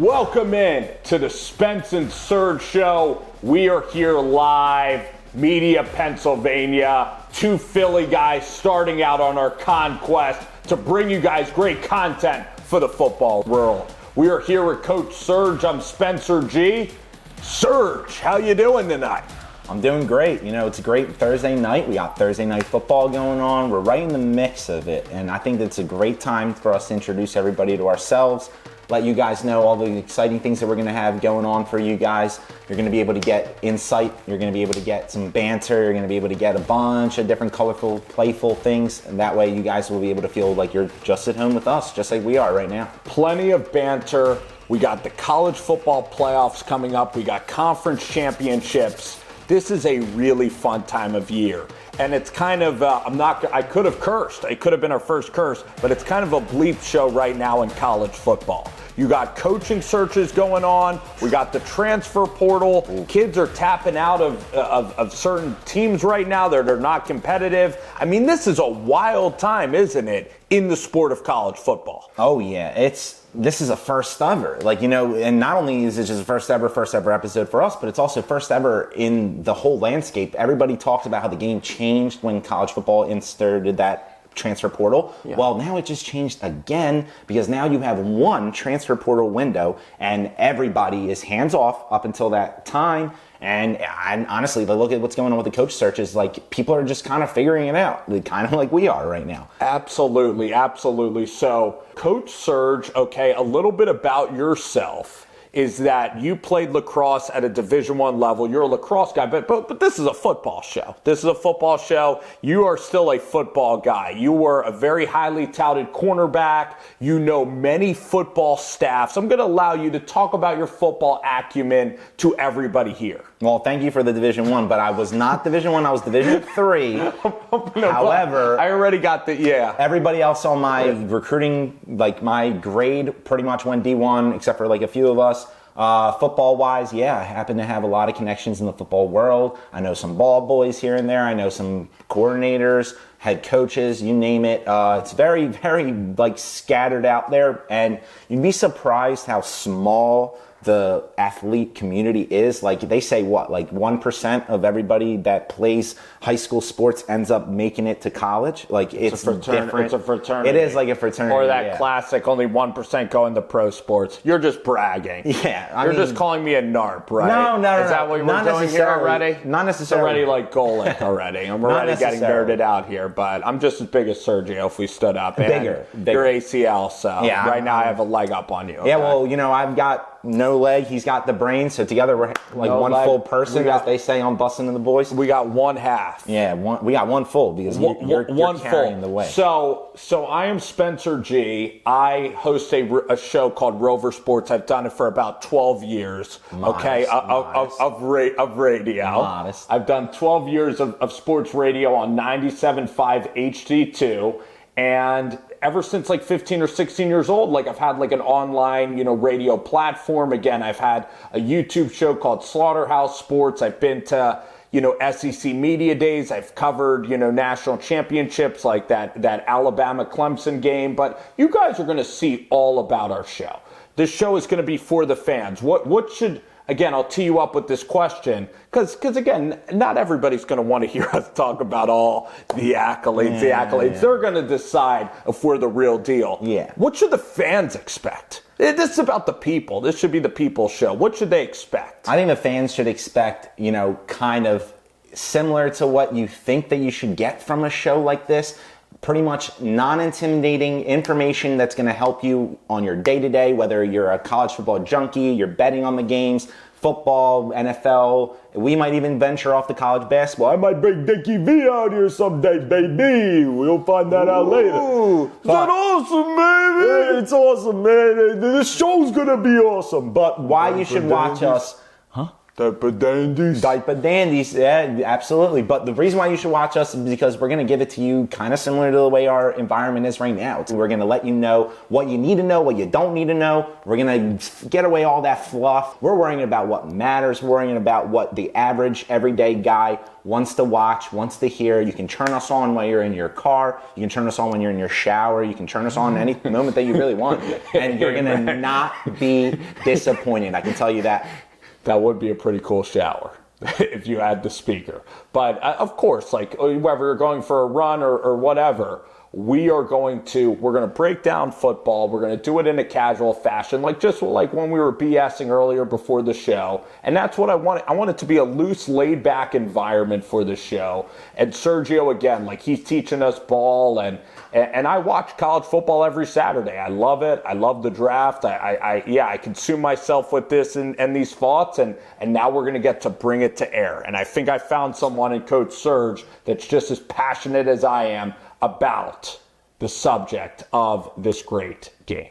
Welcome in to the Spence and Serg Show. We are here live, Media, Pennsylvania. Two Philly guys starting out on our conquest to bring you guys great content for the football world. We are here with Coach Serg. I'm Spencer G. Serg, how you doing tonight? I'm doing great. You know, it's a great Thursday night. We got Thursday night football going on. We're right in the mix of it. And I think it's a great time for us to introduce everybody to ourselves, let you guys know all the exciting things that we're going to have going on for you guys. You're going to be able to get insight. You're going to be able to get some banter. You're going to be able to get a bunch of different colorful, playful things. And that way you guys will be able to feel like you're just at home with us, just like we are right now. Plenty of banter. We got the college football playoffs coming up. We got conference championships. This is a really fun time of year. And it's kind of, I could have cursed. It could have been our first curse, but it's kind of a bleep show right now in college football. You got coaching searches going on. We got the transfer portal. Kids are tapping out of certain teams right now that are not competitive. I mean, this is a wild time, isn't it, in the sport of college football? Oh, yeah. This is a first ever. Like, you know, and not only is it just a first ever episode for us, but it's also first ever in the whole landscape. Everybody talks about how the game changed when college football inserted that transfer portal. Yeah. Well, now it just changed again because now you have one transfer portal window and everybody is hands off up until that time. And honestly, look at what's going on with the coach searches. Like, people are just kind of figuring it out, kind of like we are right now. Absolutely, absolutely. So, Coach Serg, okay, a little bit about yourself is that you played lacrosse at a Division I level. You're a lacrosse guy, but this is a football show. This is a football show. You are still a football guy. You were a very highly touted cornerback. You know many football staffs. I'm going to allow you to talk about your football acumen to everybody here. Well, thank you for the Division I, but I was not Division I. I was Division III. However, I already got everybody else on my recruiting, like my grade, pretty much went D1, except for like a few of us. Football-wise, I happen to have a lot of connections in the football world. I know some ball boys here and there. I know some coordinators, head coaches, you name it. It's very, very like scattered out there, and you'd be surprised how small the athlete community is. Like, they say what, like 1% of everybody that plays high school sports ends up making it to college. Like, it's different. It's a fraternity. It is like a fraternity. Or that classic, only 1% go into pro sports. You're just bragging. Yeah. You're just calling me a NARP, right? No. Is that what we're doing here already? Not necessarily. It's already like Golic already. I'm already getting nerded out here, but I'm just as big as Sergio if we stood up. Bigger. Your ACL, so right now I have a leg up on you. Okay? Yeah, well, you know, I've got no leg, he's got the brain, so together we're like one full person, as they say on Bussin' and the Boys. We got one half. Yeah, we got one full because you're carrying the way. So I am Spencer G. I host a show called Rover Sports. I've done it for about 12 years. Of radio. Modest. I've done 12 years of sports radio on 97.5 HD2, and ever since like 15 or 16 years old, like I've had like an online, radio platform. Again, I've had a YouTube show called Slaughterhouse Sports. I've been to, SEC Media Days. I've covered, national championships like that Alabama-Clemson game. But you guys are going to see all about our show. This show is going to be for the fans. What should... Again, I'll tee you up with this question because again, not everybody's going to want to hear us talk about all the accolades. Yeah. They're going to decide if we're the real deal. Yeah. What should the fans expect? This is about the people. This should be the people's show. What should they expect? I think the fans should expect, kind of similar to what you think that you should get from a show like this. Pretty much non-intimidating information that's going to help you on your day-to-day, whether you're a college football junkie, you're betting on the games, football, NFL. We might even venture off to college basketball. I might bring Dickie V out here someday, baby. We'll find that out later. Is that awesome, man? Yeah, it's awesome, man. This show's going to be awesome. But why you should watch us... Huh? Diaper dandies. Diaper dandies, yeah, absolutely. But the reason why you should watch us is because we're going to give it to you kind of similar to the way our environment is right now. We're going to let you know what you need to know, what you don't need to know. We're going to get away all that fluff. We're worrying about what matters. We're worrying about what the average, everyday guy wants to watch, wants to hear. You can turn us on while you're in your car. You can turn us on when you're in your shower. You can turn us on any moment that you really want. And you're going to not be disappointed. I can tell you that. That would be a pretty cool shower if you had the speaker. But of course, like whether you're going for a run or whatever, we're going to break down football. We're going to do it in a casual fashion, just like when we were BSing earlier before the show. And that's what I want. I want it to be a loose, laid back environment for the show. And Sergio, again, he's teaching us ball, and I watch college football every Saturday. I love it. I love the draft. I consume myself with this and these thoughts, and now we're going to get to bring it to air. And I think I found someone in Coach Serge that's just as passionate as I am about the subject of this great game.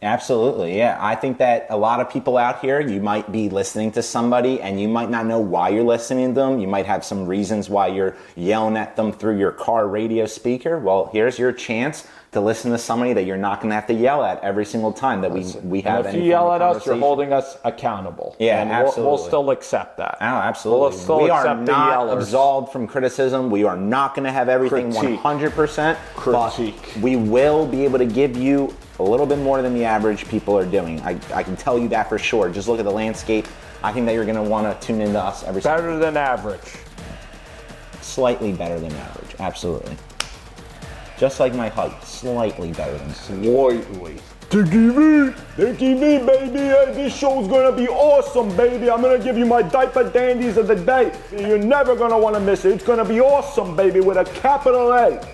Absolutely, yeah. I think that a lot of people out here, you might be listening to somebody and you might not know why you're listening to them. You might have some reasons why you're yelling at them through your car radio speaker. Well, here's your chance to listen to somebody that you're not going to have to yell at every single time that we have. And if you yell at us, you're holding us accountable. Yeah, and absolutely. We'll still accept that. Oh, absolutely. We are not absolved from criticism. We are not going to have everything 100%. Critique. But we will be able to give you a little bit more than the average people are doing. I can tell you that for sure. Just look at the landscape. I think that you're going to want to tune into us every single Better than average. Slightly better than average. Absolutely. Just like my height, slightly better than slightly. Dickie V, baby. This show's gonna be awesome, baby. I'm gonna give you my diaper dandies of the day. You're never gonna wanna miss it. It's gonna be awesome, baby, with a capital A.